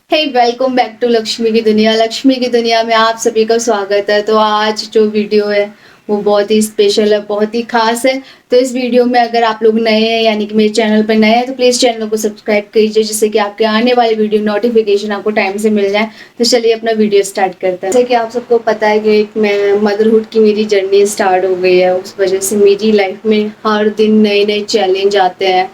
Hey welcome back to Lakshmi की दुनिया। लक्ष्मी की दुनिया में आप सभी का स्वागत है। तो आज जो वीडियो है वो बहुत ही स्पेशल है, बहुत ही खास है। तो इस वीडियो में अगर आप लोग नए हैं यानी कि मेरे चैनल पर नए हैं तो प्लीज़ चैनल को सब्सक्राइब कीजिए, जिससे कि आपके आने वाली वीडियो नोटिफिकेशन आपको टाइम से मिल जाए। तो चलिए अपना वीडियो स्टार्ट करते हैं। जैसे कि आप सबको पता है कि मैं मदरहुड की मेरी जर्नी स्टार्ट हो गई है। उस वजह से मेरी लाइफ में हर दिन नए नए चैलेंज आते हैं।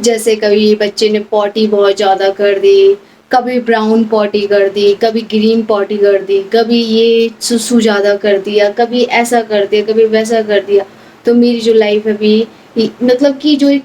जैसे कभी बच्चे ने पॉटी बहुत ज़्यादा कर दी, कभी ब्राउन पॉटी कर दी, कभी ग्रीन पॉटी कर दी, कभी ये सुसु ज़्यादा कर दिया, कभी ऐसा कर दिया, कभी वैसा कर दिया। तो मेरी जो लाइफ है अभी मतलब कि जो एक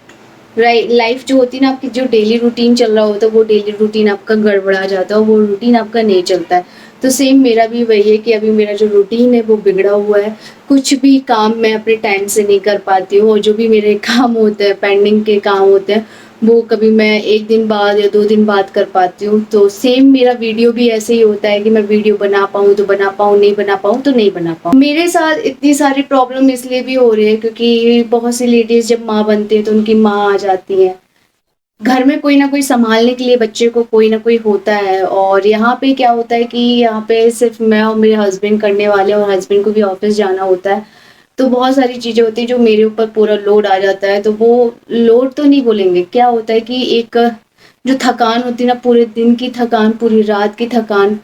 लाइफ जो होती है ना, आपकी जो डेली रूटीन चल रहा होता है वो डेली रूटीन आपका गड़बड़ा जाता है और वो रूटीन आपका नहीं चलता है। तो सेम मेरा भी वही है कि अभी मेरा जो रूटीन है वो बिगड़ा हुआ है। कुछ भी काम मैं अपने टाइम से नहीं कर पाती हूँ और जो भी मेरे काम होते हैं, पेंडिंग के काम होते हैं, वो कभी मैं 1 दिन बाद या 2 दिन बाद कर पाती हूँ। तो सेम मेरा वीडियो भी ऐसे ही होता है कि मैं वीडियो बना पाऊँ तो बना पाऊँ, नहीं बना पाऊँ तो नहीं बना पाऊँ। मेरे साथ इतनी सारी प्रॉब्लम इसलिए भी हो रही है क्योंकि बहुत सी लेडीज़ जब माँ बनती है तो उनकी माँ आ जाती है। घर में कोई ना कोई सँभालने के लिए बच्चे को कोई ना कोई होता है। और यहाँ पे क्या होता है कि यहाँ पे सिर्फ़ मैं और मेरे हस्बैंड करने वाले हैं और हस्बैंड को भी ऑफ़िस जाना होता है। तो बहुत सारी चीज़ें होती हैं जो मेरे ऊपर पूरा लोड आ जाता है। तो वो लोड तो नहीं बोलेंगे, क्या होता है कि एक जो थकान होती है ना, पूरे दिन की थकान, पूरी रात की थकान,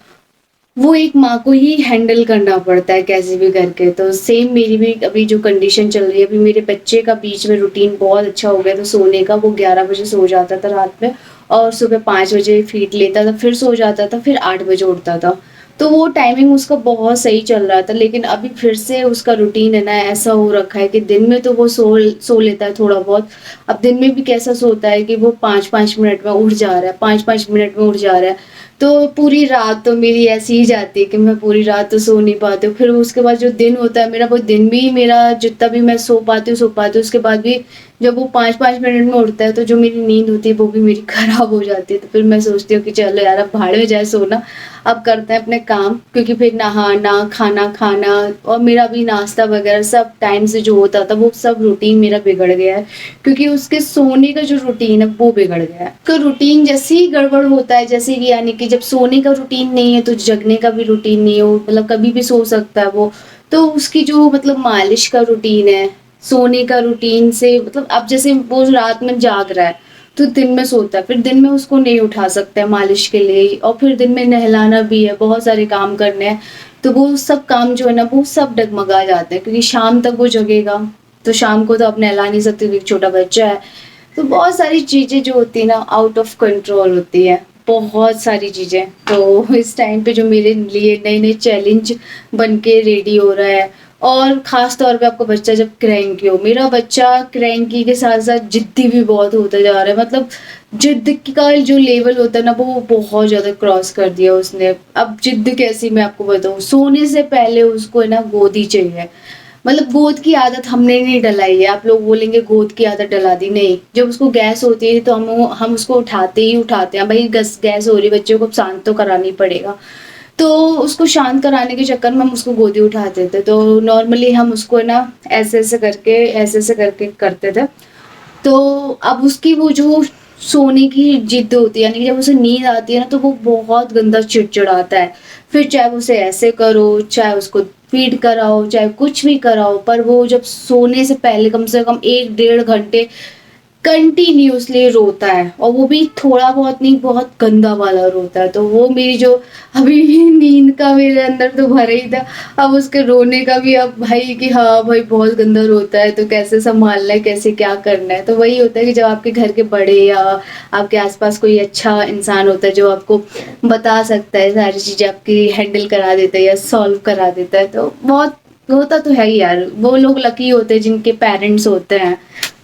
वो एक माँ को ही हैंडल करना पड़ता है कैसे भी करके। तो सेम मेरी भी अभी जो कंडीशन चल रही है, अभी मेरे बच्चे का बीच में रूटीन बहुत अच्छा हो गया। तो सोने का वो 11 बजे सो जाता था रात में और सुबह 5 बजे फ़ीड लेता था, फिर सो जाता था, फिर 8 बजे उठता था। तो वो टाइमिंग उसका बहुत सही चल रहा था, लेकिन अभी फिर से उसका रूटीन है ना ऐसा हो रखा है कि दिन में तो वो सो लेता है थोड़ा बहुत। अब दिन में भी कैसा सोता है कि वो 5-5 मिनट में उठ जा रहा है, 5-5 मिनट में उठ जा रहा है। तो पूरी रात तो मेरी ऐसी ही जाती है कि मैं पूरी रात तो सो नहीं पाती हूँ। फिर उसके बाद जो दिन होता है मेरा, वो दिन भी मेरा जितना भी मैं सो पाती हूँ, उसके बाद भी जब वो 5-5 मिनट में उठता है तो जो मेरी नींद होती है वो भी मेरी खराब हो जाती है। तो फिर मैं सोचती हूँ कि चलो यार, अब भाड़ में जाए सोना, अब करते हैं अपने काम। क्योंकि फिर नहाना, खाना खाना और मेरा भी नाश्ता वगैरह सब टाइम से जो होता था वो सब रूटीन मेरा बिगड़ गया है। क्योंकि उसके सोने का जो रूटीन है वो बिगड़ गया है। तो रूटीन जैसे ही गड़बड़ होता है, जैसे कि यानी कि जब सोने का रूटीन नहीं है तो जगने का भी रूटीन नहीं हो, मतलब कभी भी सो सकता है वो। तो उसकी जो मतलब मालिश का रूटीन है, सोने का रूटीन से मतलब अब जैसे वो रात में जाग रहा है तो दिन में सोता है, फिर दिन में उसको नहीं उठा सकते हैं मालिश के लिए, और फिर दिन में नहलाना भी है, बहुत सारे काम करने हैं। तो वो सब काम जो है ना वो सब डगमगा जाते हैं क्योंकि शाम तक वो जगेगा। तो शाम को तो अब नहला नहीं सकते क्योंकि छोटा बच्चा है। तो बहुत सारी चीज़ें जो होती है ना आउट ऑफ कंट्रोल होती है, बहुत सारी चीज़ें। तो इस टाइम पे जो मेरे लिए नए-नए चैलेंज बन के रेडी हो रहा है, और ख़ास तौर पे आपका बच्चा जब क्रैंकी हो। मेरा बच्चा क्रैंकी के साथ-साथ ज़िद्दी भी बहुत होता जा रहा है। मतलब ज़िद का जो लेवल होता है ना वो बहुत ज़्यादा क्रॉस कर दिया उसने। अब ज़िद कैसी मैं आपको बताऊँ, सोने से पहले उसको है ना गोदी चाहिए। मतलब गोद की आदत हमने नहीं डलाई है। आप लोग बोलेंगे गोद की आदत डला दी, नहीं। जब उसको गैस होती है तो हम उसको उठाते ही उठाते हैं, भई गस गैस हो रही है, बच्चे को शांत तो कराना ही पड़ेगा। तो उसको शांत कराने के चक्कर में हम उसको गोदी उठाते थे। तो नॉर्मली हम उसको है ना ऐसे-ऐसे करके करते थे। तो अब उसकी वो जो सोने की जिद होती है, यानी कि जब उसे नींद आती है ना तो वो बहुत गंदा चिड़चिड़ाता है। फिर चाहे उसे ऐसे करो, चाहे उसको फ़ीड कराओ, चाहे कुछ भी कराओ, पर वो जब सोने से पहले कम से कम 1 डेढ़ घंटे कंटिन्यूअसली रोता है, और वो भी थोड़ा बहुत नहीं, बहुत गंदा वाला रोता है। तो वो मेरी जो अभी नींद का मेरे अंदर तो भरा ही था, अब उसके रोने का भी अब भाई कि हाँ भाई बहुत गंदा रोता है तो कैसे सँभालना है, कैसे क्या करना है। तो वही होता है कि जब आपके घर के बड़े या आपके आस-पास कोई अच्छा इंसान होता है जो आपको बता सकता है, सारी चीज़ें आपकी हैंडल करा देता है या सॉल्व करा देता है, तो बहुत होता तो है ही यार। वो लोग लकी होते हैं जिनके पेरेंट्स होते हैं।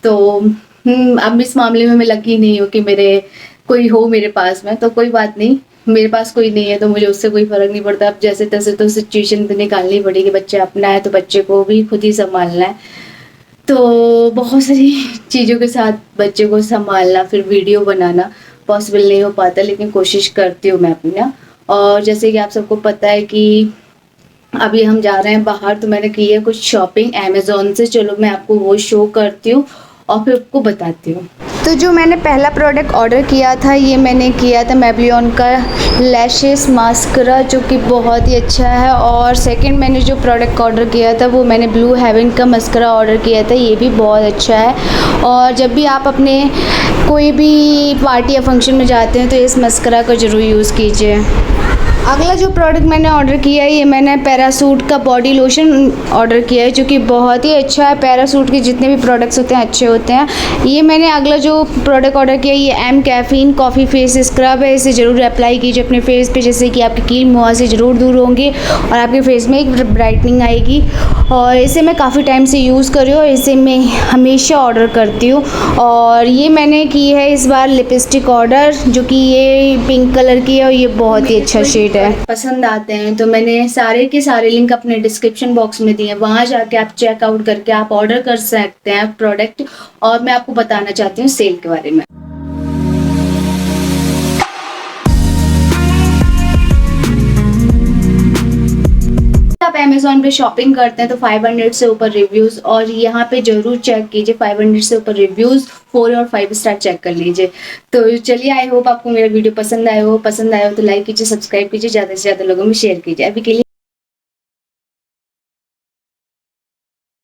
तो अब इस मामले में मैं लकी नहीं हूँ कि मेरे कोई हो मेरे पास में, तो कोई बात नहीं। मेरे पास कोई नहीं है तो मुझे उससे कोई फ़र्क नहीं पड़ता। अब जैसे-तैसे तो सिचुएशन तो निकालनी पड़ेगी, बच्चा अपना है तो बच्चे को भी खुद ही सँभालना है। तो बहुत सारी चीज़ों के साथ बच्चे को सँभालना, फिर वीडियो बनाना पॉसिबल नहीं हो पाता, लेकिन कोशिश करती हूँ मैं अपना। और जैसे कि आप सबको पता है कि अभी हम जा रहे हैं बाहर, तो मैंने की है कुछ शॉपिंग अमेज़न से। चलो मैं आपको वो शो करती हूँ और फिर आपको बताती हूँ। तो जो मैंने पहला प्रोडक्ट ऑर्डर किया था, ये मैंने किया था मेबलिन का लैशेस मास्करा, जो कि बहुत ही अच्छा है। और सेकंड मैंने जो प्रोडक्ट ऑर्डर किया था वो मैंने ब्लू हेवन का मस्करा ऑर्डर किया था, ये भी बहुत अच्छा है। और जब भी आप अपने कोई भी पार्टी या फंक्शन में जाते हैं तो इस मस्करा का ज़रूर यूज़ कीजिए। अगला जो प्रोडक्ट मैंने ऑर्डर किया है, ये मैंने पैरासूट का बॉडी लोशन ऑर्डर किया है, जो कि बहुत ही अच्छा है। पैरासूट के जितने भी प्रोडक्ट्स होते हैं अच्छे होते हैं। ये मैंने अगला जो प्रोडक्ट ऑर्डर किया है, ये mCaffeine coffee face scrub है। इसे ज़रूर अप्लाई कीजिए अपने फेस पे, जिससे कि आपकी कील मुहासे ज़रूर दूर होंगे और आपके फेस में एक ब्राइटनिंग आएगी। और इसे मैं काफ़ी टाइम से यूज़ कर रही हूँ और इसे मैं हमेशा ऑर्डर करती हूँ। और ये मैंने की है इस बार लिपस्टिक ऑर्डर, जो कि ये पिंक कलर की है और ये बहुत ही अच्छा शेड पसंद आते हैं तो मैंने सारे के सारे लिंक अपने डिस्क्रिप्शन बॉक्स में दिए हैं, वहाँ जाके आप चेकआउट करके आप ऑर्डर कर सकते हैं प्रोडक्ट। और मैं आपको बताना चाहती हूँ सेल के बारे में। आप अमेज़ॉन पे शॉपिंग करते हैं तो 500 से ऊपर रिव्यूज़, और यहाँ पे ज़रूर चेक कीजिए 500 से ऊपर रिव्यूज़ 4 और 5 स्टार चेक कर लीजिए। तो चलिए, आई होप आपको मेरा वीडियो पसंद आया हो तो लाइक कीजिए, सब्सक्राइब कीजिए, ज़्यादा से ज़्यादा लोगों में शेयर कीजिए। अभी के लिए